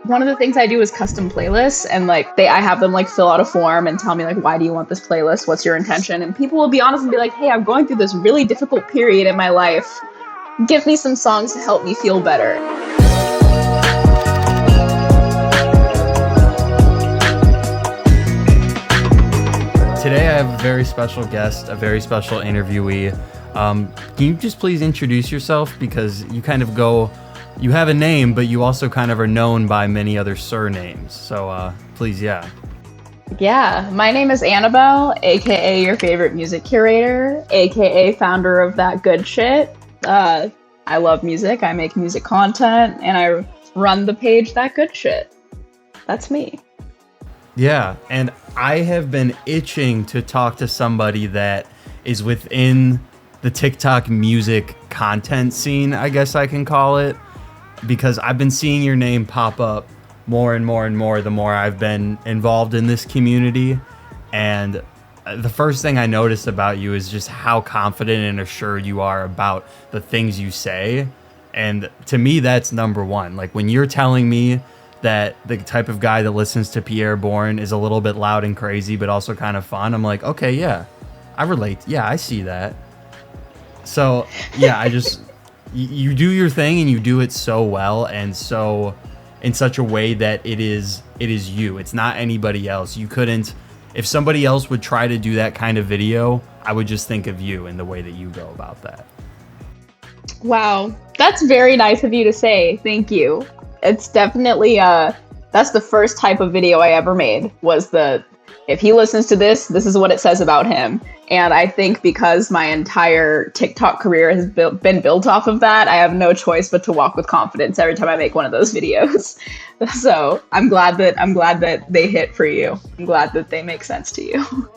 one of the things I do is custom playlists, and like I have them like fill out a form and tell me like, why do you want this playlist? What's your intention? And people will be honest and be like, hey, I'm going through this really difficult period in my life. Give me some songs to help me feel better. Today I have a very special guest, a very special interviewee. Can you just please introduce yourself? Because you kind of you have a name, but you also kind of are known by many other surnames. So please, yeah. Yeah, my name is Annabelle, aka your favorite music curator, aka founder of That Good Shit. I love music, I make music content, and I run the page That Good Shit. That's me. Yeah, and I have been itching to talk to somebody that is within the TikTok music content scene, I guess I can call it, because I've been seeing your name pop up more and more and more the more I've been involved in this community. And the first thing I noticed about you is just how confident and assured you are about the things you say. And to me, that's number one. Like when you're telling me that the type of guy that listens to Pierre Bourne is a little bit loud and crazy, but also kind of fun, I'm like, okay, yeah, I relate. Yeah, I see that. So yeah, you do your thing and you do it so well and so in such a way that it is you. It's not anybody else. You couldn't, if somebody else would try to do that kind of video, I would just think of you and the way that you go about that. Wow, that's very nice of you to say. Thank you. It's definitely that's the first type of video I ever made, was if he listens to this is what it says about him. And I think because my entire TikTok career has been built off of that, I have no choice but to walk with confidence every time I make one of those videos. So I'm glad that they hit for you. I'm glad that they make sense to you.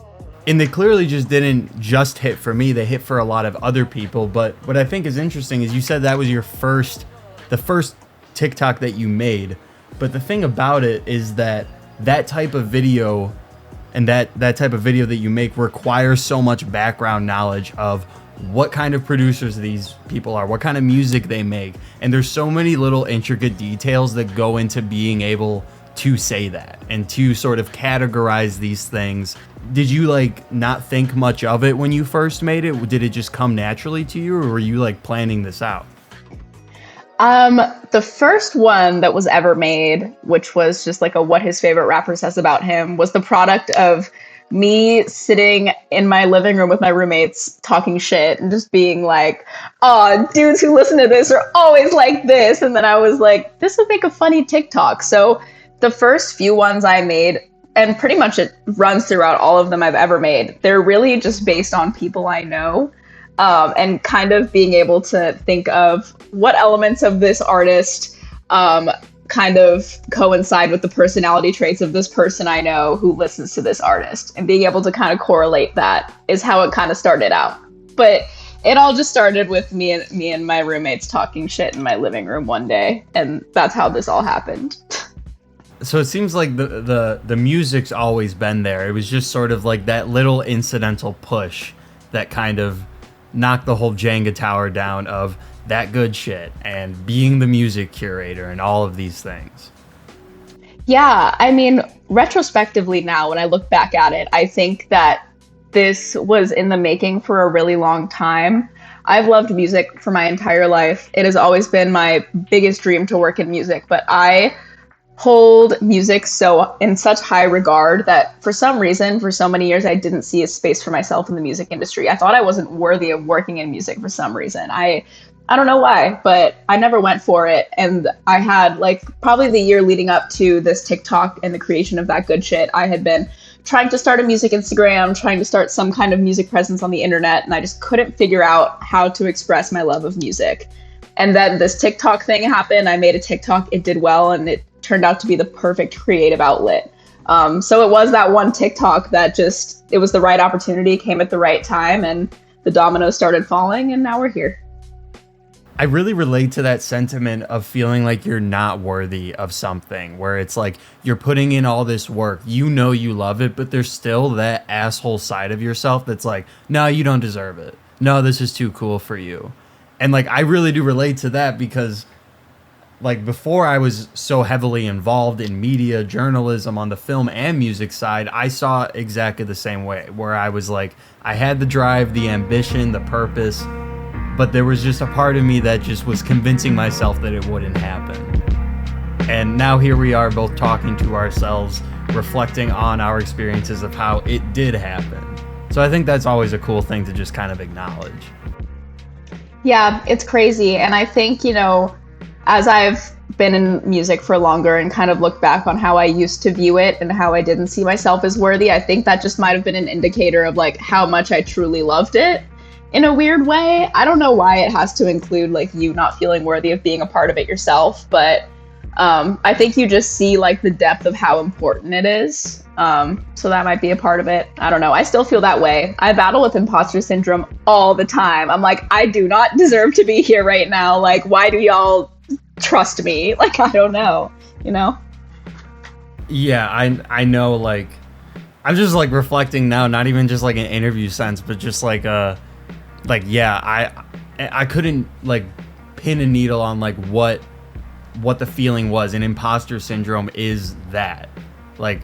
And they clearly just didn't just hit for me, they hit for a lot of other people. But what I think is interesting is you said that was the first TikTok that you made. But the thing about it is that type of video and that type of video that you make requires so much background knowledge of what kind of producers these people are, what kind of music they make. And there's so many little intricate details that go into being able to say that and to sort of categorize these things. Did you not think much of it when you first made it? Did it just come naturally to you, or were you planning this out? The first one that was ever made, which was just a what his favorite rapper says about him, was the product of me sitting in my living room with my roommates talking shit and just being like, oh, dudes who listen to this are always like this. And then I was like, this would make a funny TikTok. So the first few ones I made, and pretty much it runs throughout all of them I've ever made, they're really just based on people I know. And kind of being able to think of what elements of this artist kind of coincide with the personality traits of this person I know who listens to this artist, and being able to kind of correlate that is how it kind of started out. But it all just started with me and my roommates talking shit in my living room one day, and that's how this all happened. So it seems like the music's always been there. It was just sort of like that little incidental push that kind of knock the whole Jenga tower down of That Good Shit and being the music curator and all of these things. Yeah, I mean, retrospectively now, when I look back at it, I think that this was in the making for a really long time. I've loved music for my entire life. It has always been my biggest dream to work in music, but I hold music in such high regard that for some reason, for so many years, I didn't see a space for myself in the music industry. I thought I wasn't worthy of working in music for some reason. I don't know why, but I never went for it. And I had probably the year leading up to this TikTok and the creation of That Good Shit, I had been trying to start a music Instagram, trying to start some kind of music presence on the internet, and I just couldn't figure out how to express my love of music. And then this TikTok thing happened. I made a TikTok, it did well, and it turned out to be the perfect creative outlet. So it was that one TikTok that it was the right opportunity, came at the right time, and the dominoes started falling, and now we're here. I really relate to that sentiment of feeling like you're not worthy of something, where it's like you're putting in all this work, you know you love it, but there's still that asshole side of yourself that's like, no, you don't deserve it. No, this is too cool for you. And I really do relate to that, because like before I was so heavily involved in media journalism on the film and music side, I saw it exactly the same way, where I was like, I had the drive, the ambition, the purpose, but there was just a part of me that just was convincing myself that it wouldn't happen. And now here we are, both talking to ourselves, reflecting on our experiences of how it did happen. So I think that's always a cool thing to just kind of acknowledge. Yeah, it's crazy. And I think, as I've been in music for longer and kind of look back on how I used to view it and how I didn't see myself as worthy, I think that just might have been an indicator of like how much I truly loved it in a weird way. I don't know why it has to include like you not feeling worthy of being a part of it yourself, but I think you just see like the depth of how important it is. So that might be a part of it. I don't know. I still feel that way. I battle with imposter syndrome all the time. I'm like, I do not deserve to be here right now. Like, why do y'all trust me? Like, I don't know, Yeah, I know, like, I'm just like reflecting now, not even just like an interview sense, but just like yeah, I couldn't like pin a needle on like what the feeling was, and imposter syndrome is that. Like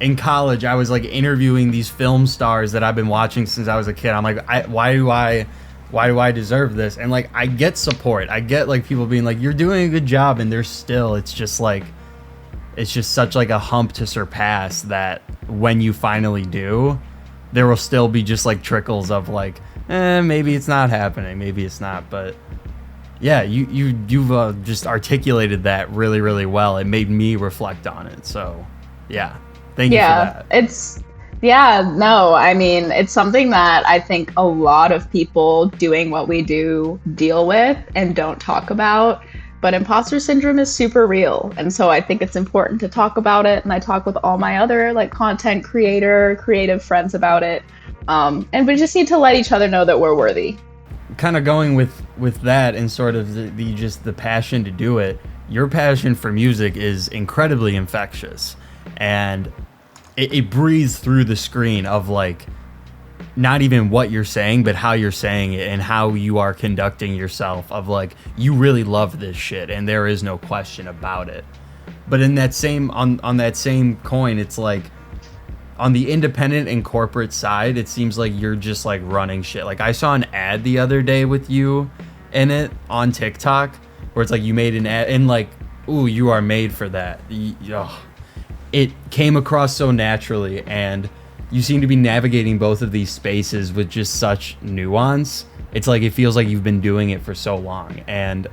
in college, I was like interviewing these film stars that I've been watching since I was a kid. I'm like, why do I deserve this? And like, I get support. I get like people being like, you're doing a good job, and there's still, it's just such like a hump to surpass that when you finally do, there will still be just like trickles of like, maybe it's not happening, maybe it's not. But yeah, you've just articulated that really, really well. It made me reflect on it. So yeah, thank you for that. I mean, it's something that I think a lot of people doing what we do deal with and don't talk about. But imposter syndrome is super real. And so I think it's important to talk about it. And I talk with all my other like content creative friends about it. And we just need to let each other know that we're worthy. Kind of going with that and sort of the passion to do it. Your passion for music is incredibly infectious, and it breathes through the screen of like not even what you're saying, but how you're saying it and how you are conducting yourself, of like, you really love this shit and there is no question about it. But in that same on that same coin, it's like on the independent and corporate side, it seems like you're just like running shit. Like I saw an ad the other day with you in it on TikTok where it's like you made an ad and like, ooh, you are made for that. It came across so naturally, and you seem to be navigating both of these spaces with just such nuance. It's like it feels like you've been doing it for so long. And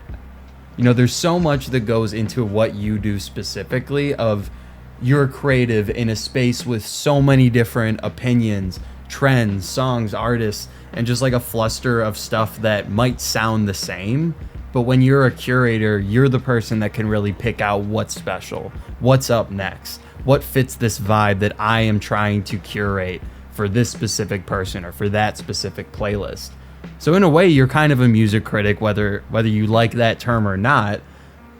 there's so much that goes into what you do specifically. Of you're creative in a space with so many different opinions, trends, songs, artists, and just like a fluster of stuff that might sound the same. But when you're a curator, you're the person that can really pick out what's special, what's up next, what fits this vibe that I am trying to curate for this specific person or for that specific playlist. So in a way, you're kind of a music critic, whether you like that term or not,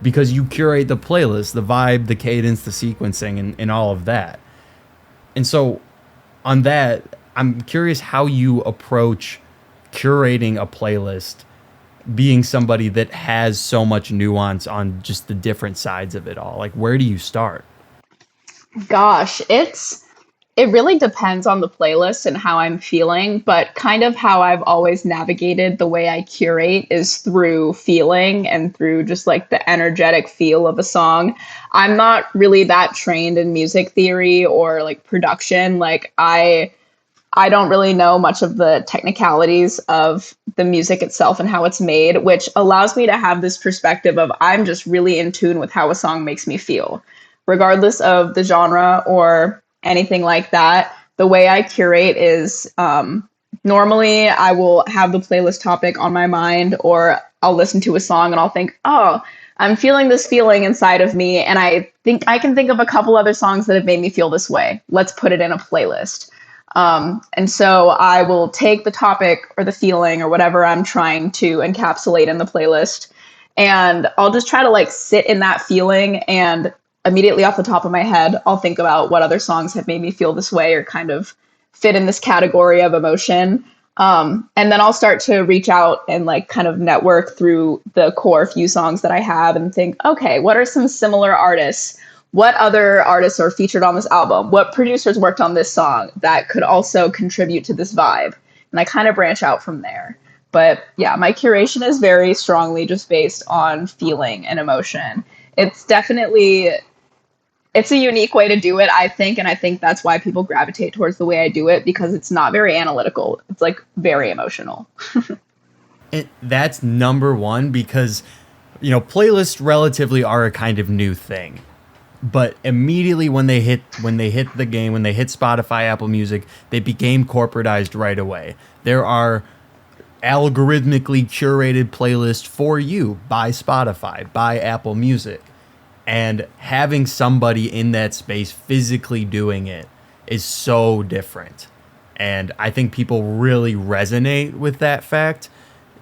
because you curate the playlist, the vibe, the cadence, the sequencing, and all of that. And so on that, I'm curious how you approach curating a playlist, being somebody that has so much nuance on just the different sides of it all. Like, where do you start? Gosh, it really depends on the playlist and how I'm feeling, but kind of how I've always navigated the way I curate is through feeling and through just like the energetic feel of a song. I'm not really that trained in music theory or like production. Like I don't really know much of the technicalities of the music itself and how it's made, which allows me to have this perspective of I'm just really in tune with how a song makes me feel, regardless of the genre or anything like that. The way I curate is normally I will have the playlist topic on my mind, or I'll listen to a song and I'll think, oh, I'm feeling this feeling inside of me. And I think I can think of a couple other songs that have made me feel this way. Let's put it in a playlist. And so I will take the topic or the feeling or whatever I'm trying to encapsulate in the playlist, and I'll just try to like sit in that feeling, and immediately off the top of my head, I'll think about what other songs have made me feel this way or kind of fit in this category of emotion. And then I'll start to reach out and like kind of network through the core few songs that I have and think, okay, what are some similar artists? What other artists are featured on this album? What producers worked on this song that could also contribute to this vibe? And I kind of branch out from there. But yeah, my curation is very strongly just based on feeling and emotion. It's definitely, it's a unique way to do it, I think. And I think that's why people gravitate towards the way I do it, because it's not very analytical. It's like very emotional. That's number one, because, playlists relatively are a kind of new thing. But immediately when they hit the game, when they hit Spotify, Apple Music, they became corporatized right away. There are algorithmically curated playlists for you by Spotify, by Apple Music. And having somebody in that space physically doing it is so different. And I think people really resonate with that fact.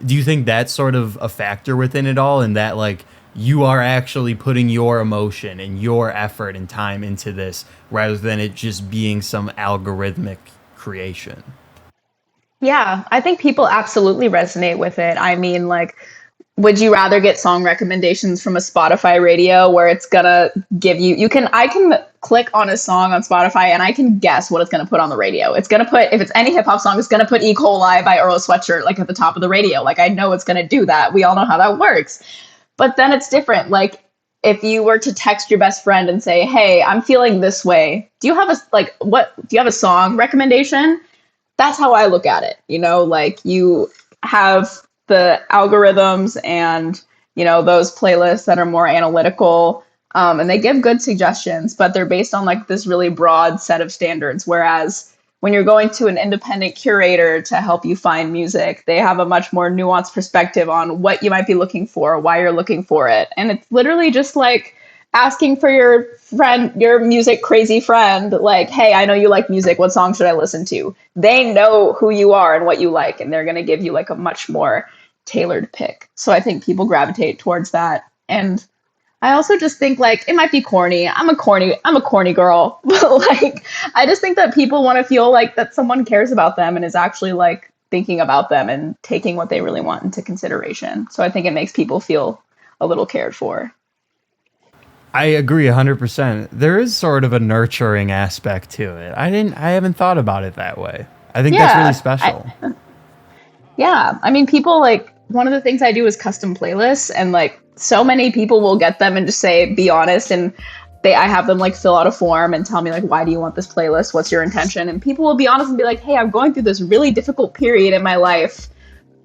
Do you think that's sort of a factor within it all, and that like you are actually putting your emotion and your effort and time into this rather than it just being some algorithmic creation? Yeah, I think people absolutely resonate with it. I mean, like, would you rather get song recommendations from a Spotify radio where it's gonna give I can click on a song on Spotify and I can guess what it's gonna put on the radio. It's gonna put, if it's any hip hop song, it's gonna put E. coli by Earl Sweatshirt like at the top of the radio. Like, I know it's gonna do that. We all know how that works. But then it's different. Like, if you were to text your best friend and say, "Hey, I'm feeling this way. Do you have a song recommendation?" That's how I look at it. Like, you have the algorithms and, those playlists that are more analytical, and they give good suggestions, but they're based on like this really broad set of standards. Whereas when you're going to an independent curator to help you find music, they have a much more nuanced perspective on what you might be looking for, why you're looking for it. And it's literally just like asking for your music crazy friend, like, "Hey, I know you like music. What song should I listen to?" They know who you are and what you like, and they're going to give you like a much more tailored pick. So I think people gravitate towards that. And I also just think like it might be corny. I'm a corny girl. But like, I just think that people want to feel like that someone cares about them and is actually like thinking about them and taking what they really want into consideration. So I think it makes people feel a little cared for. I agree 100%. There is sort of a nurturing aspect to it. I haven't thought about it that way. I think that's really special. Yeah. I mean, people like, one of the things I do is custom playlists, and like so many people will get them and just say, be honest. And I have them like fill out a form and tell me like, why do you want this playlist? What's your intention? And people will be honest and be like, "Hey, I'm going through this really difficult period in my life.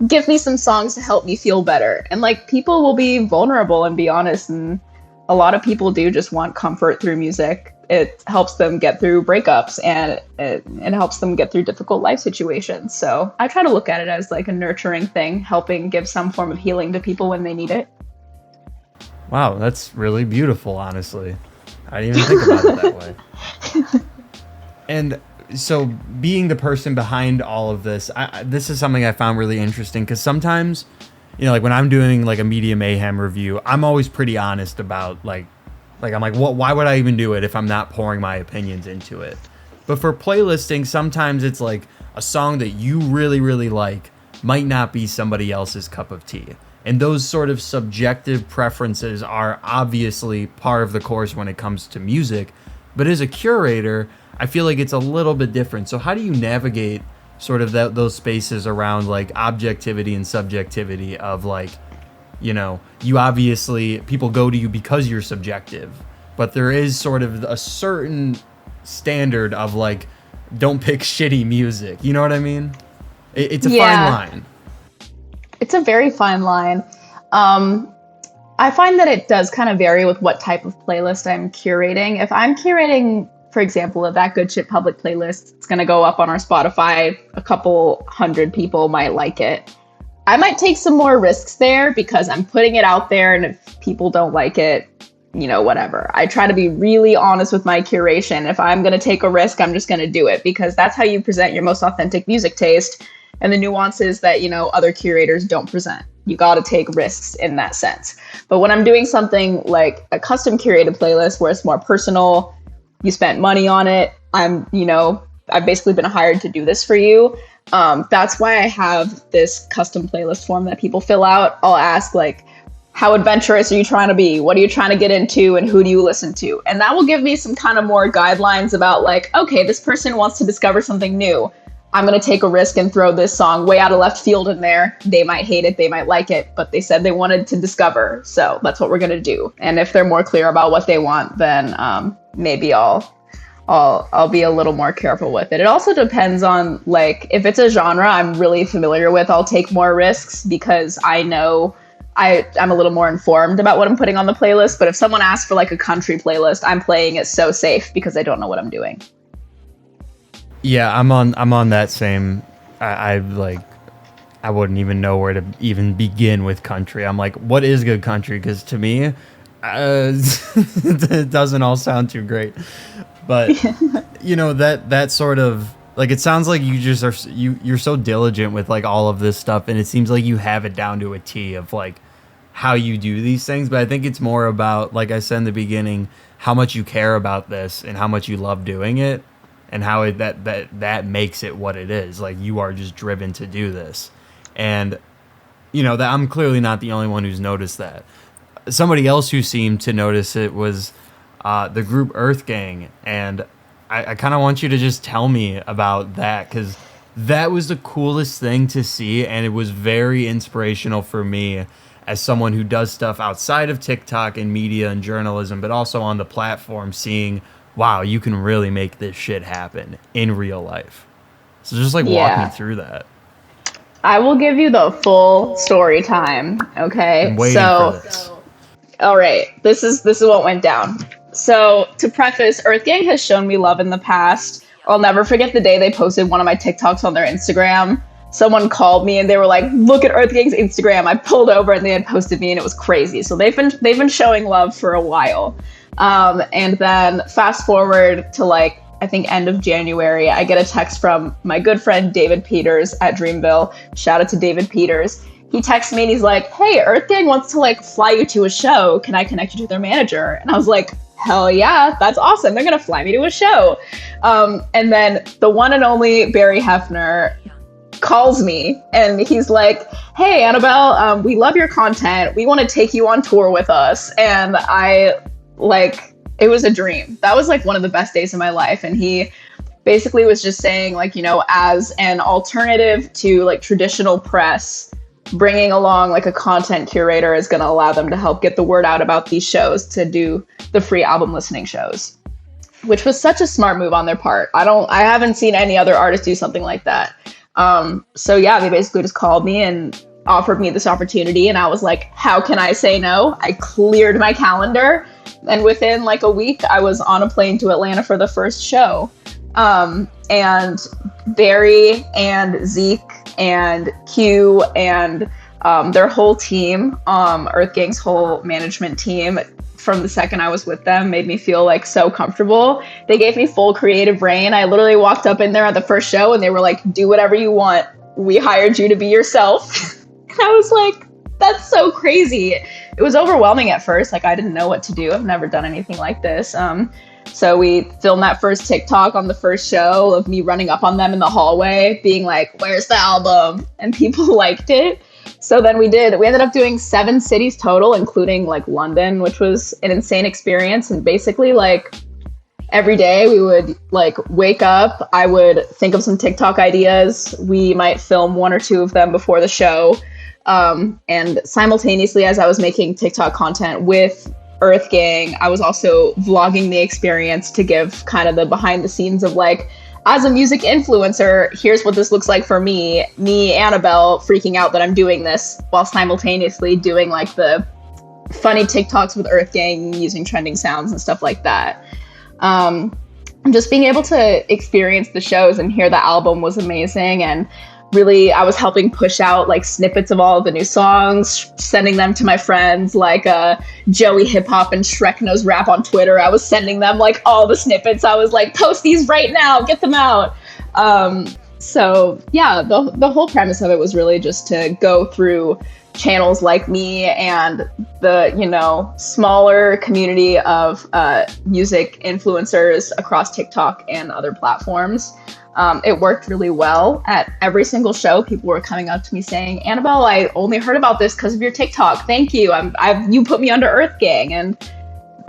Give me some songs to help me feel better." And like, people will be vulnerable and be honest. And a lot of people do just want comfort through music. It helps them get through breakups, and it helps them get through difficult life situations. So I try to look at it as like a nurturing thing, helping give some form of healing to people when they need it. Wow, that's really beautiful, honestly. I didn't even think about it that way. And so being the person behind all of this, this is something I found really interesting, because sometimes, like when I'm doing like a Media Mayhem review, I'm always pretty honest about like I'm like, why would I even do it if I'm not pouring my opinions into it? But for playlisting, sometimes it's like a song that you really, really like might not be somebody else's cup of tea. And those sort of subjective preferences are obviously part of the course when it comes to music. But as a curator, I feel like it's a little bit different. So how do you navigate sort of those spaces around like objectivity and subjectivity of like, you obviously, people go to you because you're subjective, but there is sort of a certain standard of like, don't pick shitty music. You know what I mean? It's a fine line. It's a very fine line. I find that it does kind of vary with what type of playlist I'm curating. If I'm curating, for example, That Good Shit public playlist, it's going to go up on our Spotify. A couple hundred people might like it. I might take some more risks there because I'm putting it out there, and if people don't like it, whatever. I try to be really honest with my curation. If I'm going to take a risk, I'm just going to do it, because that's how you present your most authentic music taste and the nuances that, other curators don't present. You got to take risks in that sense. But when I'm doing something like a custom curated playlist where it's more personal, you spent money on it, I've basically been hired to do this for you. That's why I have this custom playlist form that people fill out. I'll ask like, how adventurous are you trying to be? What are you trying to get into? And who do you listen to? And that will give me some kind of more guidelines about like, okay, this person wants to discover something new. I'm going to take a risk and throw this song way out of left field in there. They might hate it, they might like it, but they said they wanted to discover. So that's what we're going to do. And if they're more clear about what they want, then maybe I'll be a little more careful with it. It also depends on like, if it's a genre I'm really familiar with, I'll take more risks because I know I'm a little more informed about what I'm putting on the playlist. But if someone asks for like a country playlist, I'm playing it so safe because I don't know what I'm doing. Yeah, I'm on that same. I wouldn't even know where to even begin with country. I'm like, what is good country? Because to me, it doesn't all sound too great. But you know, that sort of like, it sounds like you just are you're so diligent with like all of this stuff, and it seems like you have it down to a T of like how you do these things. But I think it's more about, like I said in the beginning, how much you care about this and how much you love doing it. And how that makes it what it is. Like, you are just driven to do this. And, you know, that I'm clearly not the only one who's noticed that. Somebody else who seemed to notice it was the group EarthGang. And I kind of want you to just tell me about that, because that was the coolest thing to see. And it was very inspirational for me as someone who does stuff outside of TikTok and media and journalism, but also on the platform, seeing, wow, you can really make this shit happen in real life. So just like walk me through that. I will give you the full story time. Okay. I'm waiting for this. All right. This is what went down. So to preface, EarthGang has shown me love in the past. I'll never forget the day they posted one of my TikToks on their Instagram. Someone called me and they were like, look at EarthGang's Instagram. I pulled over and they had posted me and it was crazy. So they've been showing love for a while. And then fast forward to like, I think end of January, I get a text from my good friend David Peters at Dreamville. Shout out to David Peters. He texts me and he's like, hey, EarthGang wants to like fly you to a show. Can I connect you to their manager? And I was like, hell yeah, that's awesome. They're going to fly me to a show. And then the one and only Barry Hefner calls me and he's like, hey, Annabelle, we love your content. We want to take you on tour with us. And it was a dream. That was like one of the best days of my life. And he basically was just saying like, you know, as an alternative to like traditional press, bringing along like a content curator is going to allow them to help get the word out about these shows, to do the free album listening shows, which was such a smart move on their part. I haven't seen any other artist do something like that. So yeah, they basically just called me and offered me this opportunity. And I was like, how can I say no? I cleared my calendar. And within like a week, I was on a plane to Atlanta for the first show. And Barry and Zeke and Q and their whole team, EarthGang's whole management team, from the second I was with them, made me feel like so comfortable. They gave me full creative reign. I literally walked up in there at the first show and they were like, do whatever you want. We hired you to be yourself. And I was like, that's so crazy. It was overwhelming at first. Like, I didn't know what to do. I've never done anything like this. So we filmed that first TikTok on the first show of me running up on them in the hallway, being like, where's the album? And people liked it. So then we ended up doing 7 cities total, including like London, which was an insane experience. And basically like every day we would like wake up, I would think of some TikTok ideas. We might film 1 or 2 of them before the show. And simultaneously, as I was making TikTok content with EarthGang, I was also vlogging the experience to give kind of the behind the scenes of like, as a music influencer, here's what this looks like for me, Annabelle, freaking out that I'm doing this while simultaneously doing like the funny TikToks with EarthGang using trending sounds and stuff like that. Just being able to experience the shows and hear the album was amazing. And really, I was helping push out like snippets of all of the new songs, sending them to my friends like Joey Hip Hop and Shrek Knows Rap on Twitter. I was sending them like all the snippets. I was like, post these right now, get them out. So yeah, the whole premise of it was really just to go through channels like me and the, you know, smaller community of music influencers across TikTok and other platforms. It worked really well. At every single show, people were coming up to me saying, Annabelle, I only heard about this because of your TikTok. Thank you. You put me under EarthGang. And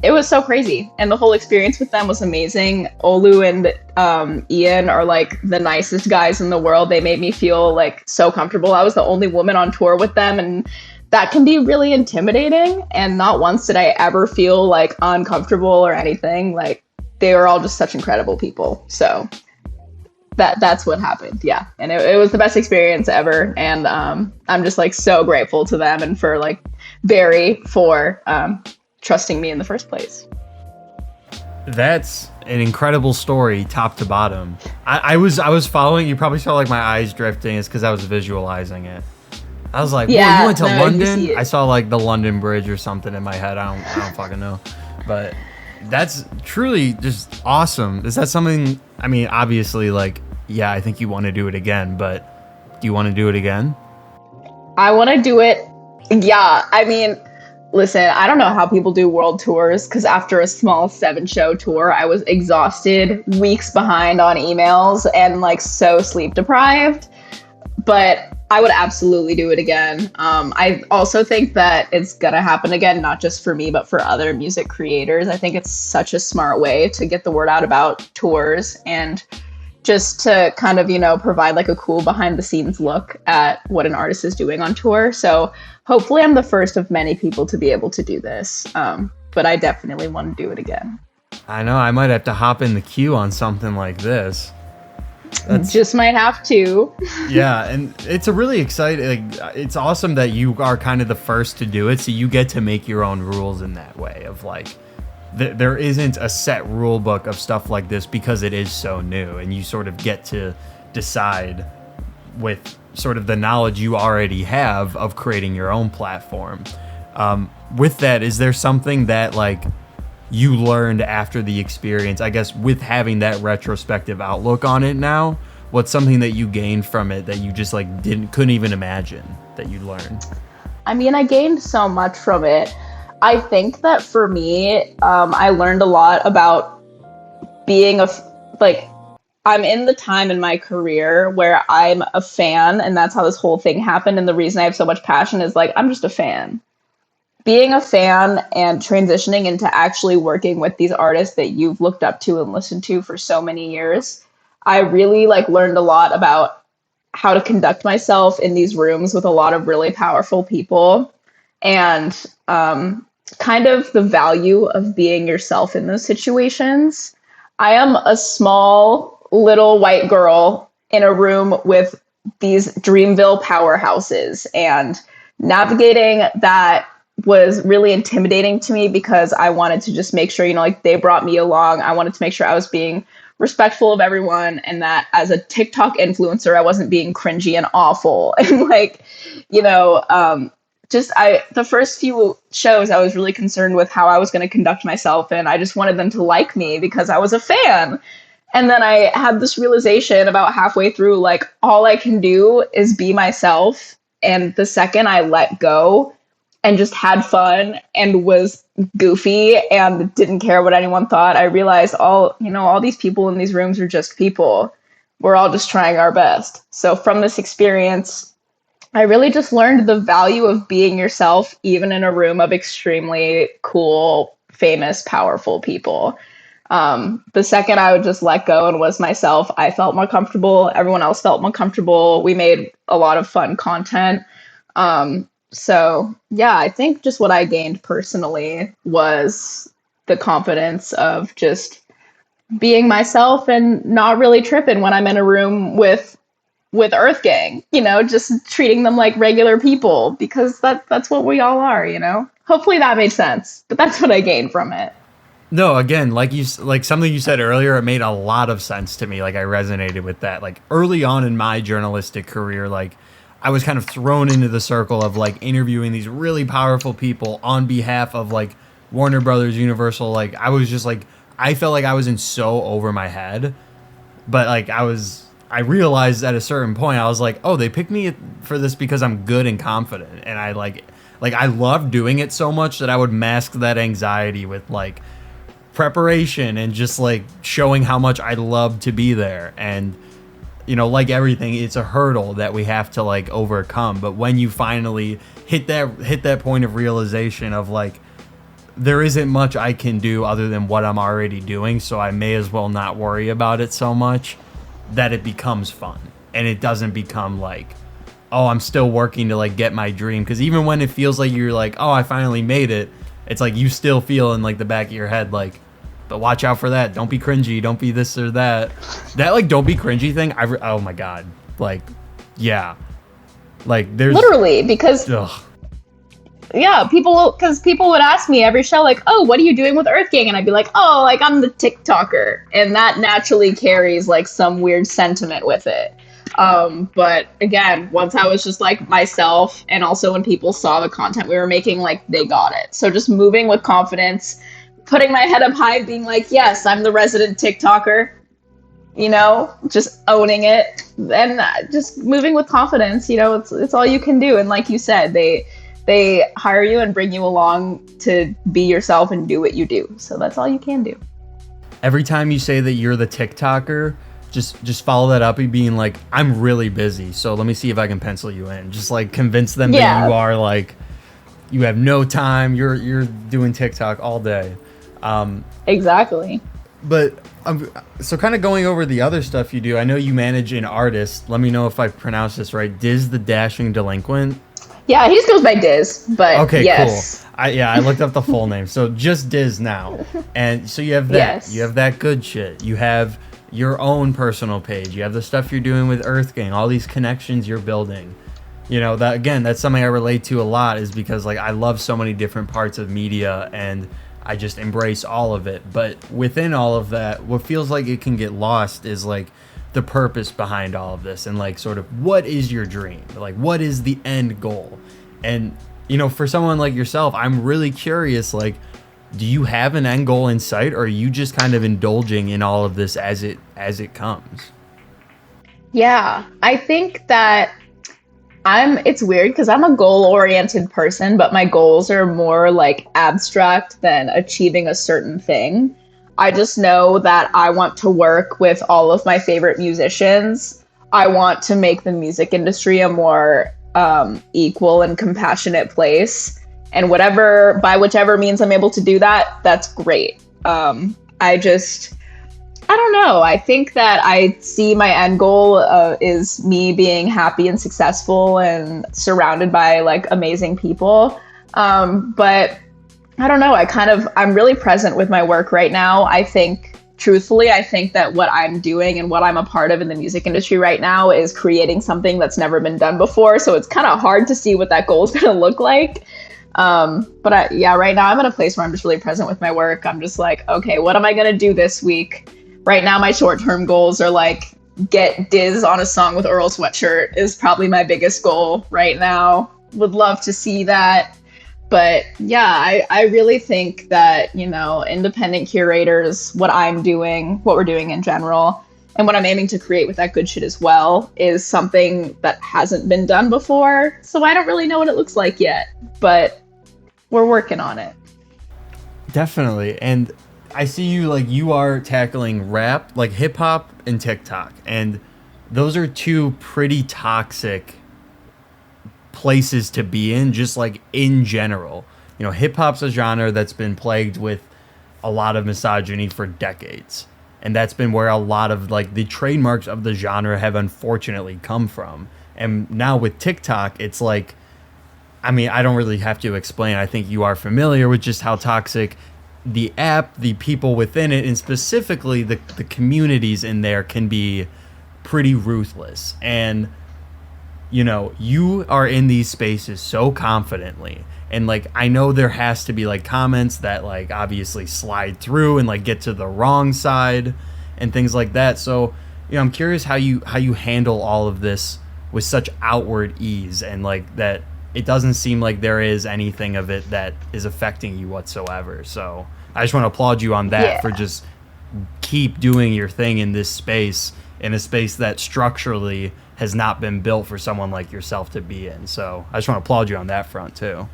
it was so crazy. And the whole experience with them was amazing. Olu and Ian are like the nicest guys in the world. They made me feel like so comfortable. I was the only woman on tour with them, and that can be really intimidating. And not once did I ever feel like uncomfortable or anything. Like, they were all just such incredible people. So that's what happened. Yeah. And it was the best experience ever. And I'm just like so grateful to them and for like Barry for trusting me in the first place. That's an incredible story, top to bottom. I was following. You probably saw like my eyes drifting. It's because I was visualizing it. I was like, yeah, you went to London? I saw like the London Bridge or something in my head. I don't fucking know. But that's truly just awesome. Is that something, I mean, obviously, like, yeah, I think you want to do it again, but do you want to do it again? I want to do it. Yeah. I mean, listen, I don't know how people do world tours, because after a small 7-show tour, I was exhausted, weeks behind on emails, and like so sleep deprived. But I would absolutely do it again. I also think that it's gonna happen again, not just for me, but for other music creators. I think it's such a smart way to get the word out about tours and just to kind of, you know, provide like a cool behind the scenes look at what an artist is doing on tour. So hopefully I'm the first of many people to be able to do this. But I definitely want to do it again. I know I might have to hop in the queue on something like this. Just might have to. Yeah, and it's a really exciting, like, it's awesome that you are kind of the first to do it, so you get to make your own rules in that way of like, there isn't a set rule book of stuff like this because it is so new, and you sort of get to decide with sort of the knowledge you already have of creating your own platform. With that, is there something that like you learned after the experience, I guess, with having that retrospective outlook on it now? What's something that you gained from it that you just like couldn't even imagine that you learned? I mean, I gained so much from it. I think that for me, I learned a lot about being I'm in the time in my career where I'm a fan, and that's how this whole thing happened. And the reason I have so much passion is like, I'm just a fan. Being a fan and transitioning into actually working with these artists that you've looked up to and listened to for so many years, I really like learned a lot about how to conduct myself in these rooms with a lot of really powerful people, and kind of the value of being yourself in those situations. I am a small little white girl in a room with these Dreamville powerhouses, and navigating that was really intimidating to me because I wanted to just make sure, you know, like they brought me along. I wanted to make sure I was being respectful of everyone, and that as a TikTok influencer, I wasn't being cringy and awful. And like, you know, the first few shows, I was really concerned with how I was going to conduct myself, and I just wanted them to like me because I was a fan. And then I had this realization about halfway through, like, all I can do is be myself. And the second I let go and just had fun and was goofy and didn't care what anyone thought, I realized all these people in these rooms are just people. We're all just trying our best. So from this experience, I really just learned the value of being yourself, even in a room of extremely cool, famous, powerful people. The second I would just let go and was myself, I felt more comfortable. Everyone else felt more comfortable. We made a lot of fun content. So yeah, I think just what I gained personally was the confidence of just being myself and not really tripping when I'm in a room with EarthGang, you know, just treating them like regular people, because that's what we all are, you know. Hopefully that made sense, but that's what I gained from it. No, again, like something you said earlier, it made a lot of sense to me. Like I resonated with that. Like early on in my journalistic career, like I was kind of thrown into the circle of like interviewing these really powerful people on behalf of like Warner Brothers, Universal. Like I was just like, I felt like I was in so over my head, but like I realized at a certain point, I was like, oh, they picked me for this because I'm good and confident. And I like I loved doing it so much that I would mask that anxiety with like preparation and just like showing how much I love to be there. And like everything, it's a hurdle that we have to like overcome. But when you finally hit that point of realization of like, there isn't much I can do other than what I'm already doing, so I may as well not worry about it so much, that it becomes fun. And it doesn't become like, oh, I'm still working to like get my dream. Because even when it feels like you're like, oh, I finally made it, it's like you still feel in like the back of your head like, but watch out for that. Don't be cringy. Don't be this or that. That like don't be cringy thing. Oh my god. Like, yeah. Like there's literally because ugh. yeah, because people would ask me every show, like, oh, what are you doing with EarthGang? And I'd be like, oh, like, I'm the TikToker. And that naturally carries, like, some weird sentiment with it. But again, once I was just, like, myself, and also when people saw the content we were making, like, they got it. So just moving with confidence, putting my head up high, being like, yes, I'm the resident TikToker. Just owning it. And just moving with confidence, it's all you can do. And like you said, they hire you and bring you along to be yourself and do what you do. So that's all you can do. Every time you say that you're the TikToker, just follow that up by being like, I'm really busy, so let me see if I can pencil you in. Just like convince them that you are like, you have no time, you're doing TikTok all day. Exactly. But so kind of going over the other stuff you do, I know you manage an artist. Let me know if I pronounce this right. DiZ the Dashing Delinquent. Yeah, he just goes by DiZ, but okay, yes. Cool. I looked up the full name. So just DiZ now. And so you have that. Yes. You have that good shit. You have your own personal page. You have the stuff you're doing with EarthGang, all these connections you're building. That again, that's something I relate to a lot, is because like I love so many different parts of media and I just embrace all of it. But within all of that, what feels like it can get lost is like the purpose behind all of this, and like sort of what is your dream, like what is the end goal. And for someone like yourself, I'm really curious, like, do you have an end goal in sight, or are you just kind of indulging in all of this as it comes? Yeah, I think that it's weird because I'm a goal-oriented person, but my goals are more like abstract than achieving a certain thing. I just know that I want to work with all of my favorite musicians. I want to make the music industry a more equal and compassionate place. And by whichever means I'm able to do that, that's great. I don't know. I think that I see my end goal is me being happy and successful and surrounded by like amazing people. But I don't know. I'm really present with my work right now. Truthfully, I think that what I'm doing and what I'm a part of in the music industry right now is creating something that's never been done before. So it's kind of hard to see what that goal is going to look like. But right now I'm in a place where I'm just really present with my work. I'm just like, okay, what am I going to do this week? Right now, my short-term goals are like get DiZ on a song with Earl Sweatshirt is probably my biggest goal right now. Would love to see that. But yeah, I really think that, independent curators, what I'm doing, what we're doing in general, and what I'm aiming to create with that good shit as well is something that hasn't been done before. So I don't really know what it looks like yet, but we're working on it. Definitely. And I see you like you are tackling rap, like hip hop and TikTok. And those are two pretty toxic places to be in, just like in general. Hip hop's a genre that's been plagued with a lot of misogyny for decades. And that's been where a lot of like the trademarks of the genre have unfortunately come from. And now with TikTok, it's like, I mean, I don't really have to explain. I think you are familiar with just how toxic the app, the people within it, and specifically the communities in there can be pretty ruthless. And, you are in these spaces so confidently. And like, I know there has to be like comments that like obviously slide through and like get to the wrong side and things like that. So, I'm curious how you handle all of this with such outward ease, and like that it doesn't seem like there is anything of it that is affecting you whatsoever. So I just want to applaud you on that for just keep doing your thing in this space, in a space that structurally has not been built for someone like yourself to be in. So I just want to applaud you on that front too.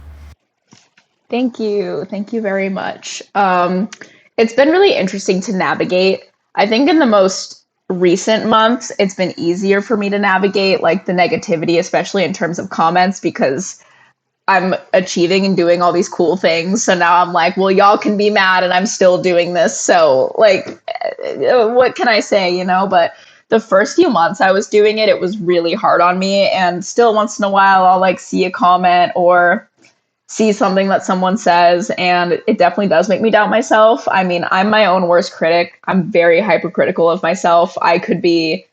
Thank you. Thank you very much. It's been really interesting to navigate. I think in the most recent months, it's been easier for me to navigate like the negativity, especially in terms of comments, because I'm achieving and doing all these cool things. So now I'm like, well, y'all can be mad and I'm still doing this. So like, what can I say, you know? But the first few months I was doing it, it was really hard on me. And still once in a while, I'll like see a comment or see something that someone says, and it definitely does make me doubt myself. I mean, I'm my own worst critic. I'm very hypercritical of myself. I could be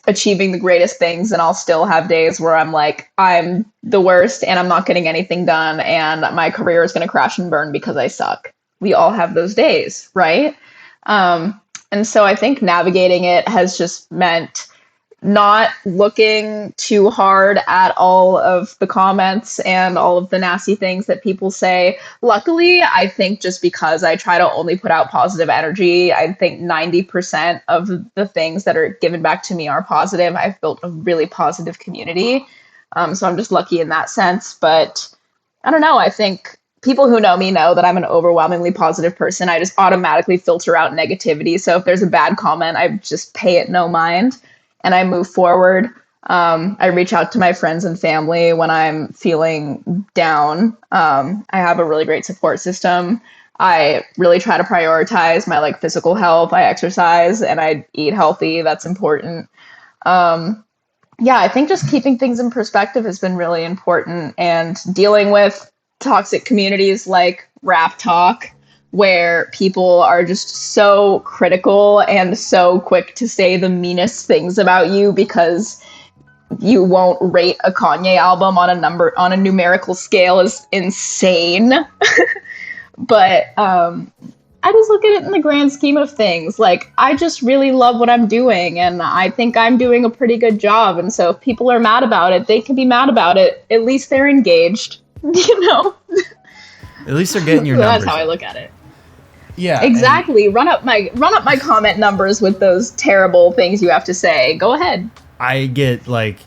achieving the greatest things and I'll still have days where I'm like, I'm the worst and I'm not getting anything done and my career is going to crash and burn because I suck. We all have those days, right? And so I think navigating it has just meant not looking too hard at all of the comments and all of the nasty things that people say. Luckily, I think just because I try to only put out positive energy, I think 90% of the things that are given back to me are positive. I've built a really positive community. So I'm just lucky in that sense. But I don't know. I think people who know me know that I'm an overwhelmingly positive person. I just automatically filter out negativity. So if there's a bad comment, I just pay it no mind and I move forward. I reach out to my friends and family when I'm feeling down. I have a really great support system. I really try to prioritize my like physical health. I exercise and I eat healthy. That's important. Yeah, I think just keeping things in perspective has been really important, and dealing with toxic communities like Rap Talk, where people are just so critical and so quick to say the meanest things about you because you won't rate a Kanye album on a numerical scale is insane. But I just look at it in the grand scheme of things. Like, I just really love what I'm doing, and I think I'm doing a pretty good job. And so if people are mad about it, they can be mad about it. At least they're engaged, you know? At least they're getting your numbers. That's how I look at it. Yeah, exactly. Run up my comment numbers with those terrible things you have to say. Go ahead. I get like,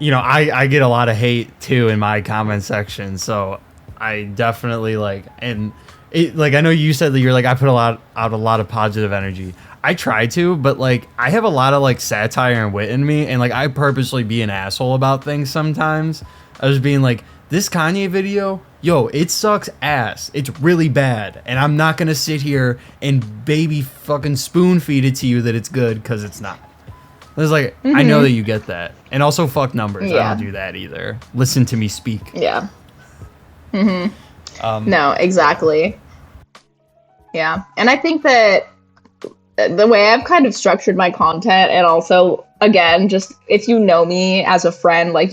I get a lot of hate too in my comment section. So I definitely like, and it, like, I know you said that you're like, I put out a lot of positive energy. I try to, but like, I have a lot of like satire and wit in me, and like, I purposely be an asshole about things sometimes. I was being like, this Kanye video, yo, it sucks ass. It's really bad. And I'm not going to sit here and baby fucking spoon feed it to you that it's good, because it's not. I was like, I know that you get that. And also fuck numbers. Yeah. I don't do that either. Listen to me speak. Yeah. No, exactly. Yeah. And I think that the way I've kind of structured my content, and also, again, just if you know me as a friend, like,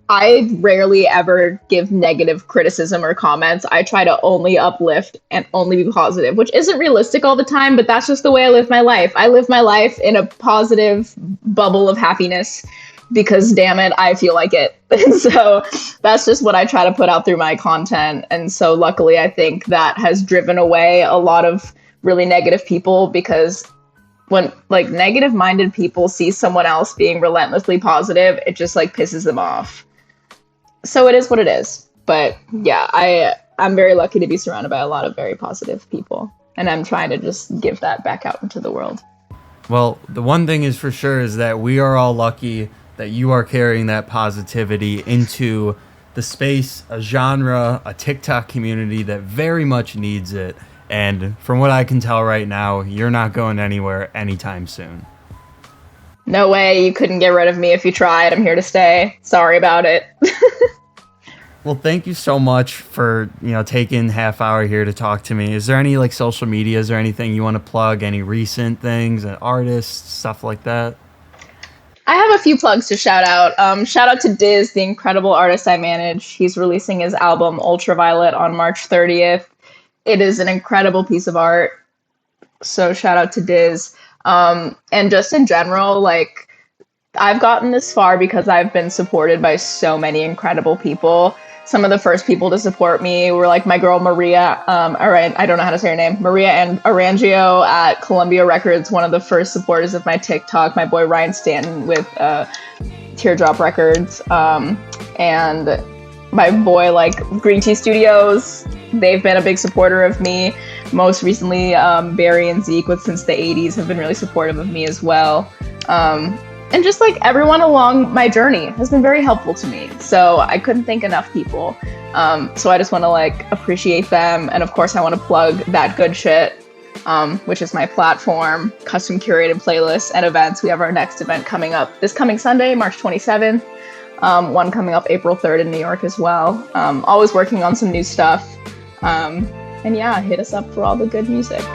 I rarely ever give negative criticism or comments. I try to only uplift and only be positive, which isn't realistic all the time, but that's just the way I live my life. I live my life in a positive bubble of happiness because, damn it, I feel like it. And so that's just what I try to put out through my content. And so luckily, I think that has driven away a lot of really negative people, because when like negative minded people see someone else being relentlessly positive, it just like pisses them off. So it is what it is. But yeah, I'm very lucky to be surrounded by a lot of very positive people, and I'm trying to just give that back out into the world. Well, the one thing is for sure is that we are all lucky that you are carrying that positivity into the space, a genre, a TikTok community that very much needs it. And from what I can tell right now, you're not going anywhere anytime soon. No way. You couldn't get rid of me if you tried. I'm here to stay. Sorry about it. Well, thank you so much for, taking half hour here to talk to me. Is there any like social medias or anything you want to plug? Any recent things, artists, stuff like that? I have a few plugs to shout out. Shout out to DiZ, the incredible artist I manage. He's releasing his album Ultraviolet on March 30th. It is an incredible piece of art. So shout out to DiZ. And just in general, like, I've gotten this far because I've been supported by so many incredible people. Some of the first people to support me were like my girl Maria, I don't know how to say her name, Maria and Arangio at Columbia Records, one of the first supporters of my TikTok, my boy Ryan Stanton with Teardrop Records, and my boy like Green Tea Studios. They've been a big supporter of me. most recently, Barry and Zeke with Since the 80s have been really supportive of me as well. And just like everyone along my journey has been very helpful to me. So I couldn't thank enough people. So I just want to like appreciate them. And of course I want to plug That Good Shit, which is my platform, custom curated playlists and events. We have our next event coming up this coming Sunday, March 27th. One coming up April 3rd in New York as well. Always working on some new stuff. And yeah, hit us up for all the good music.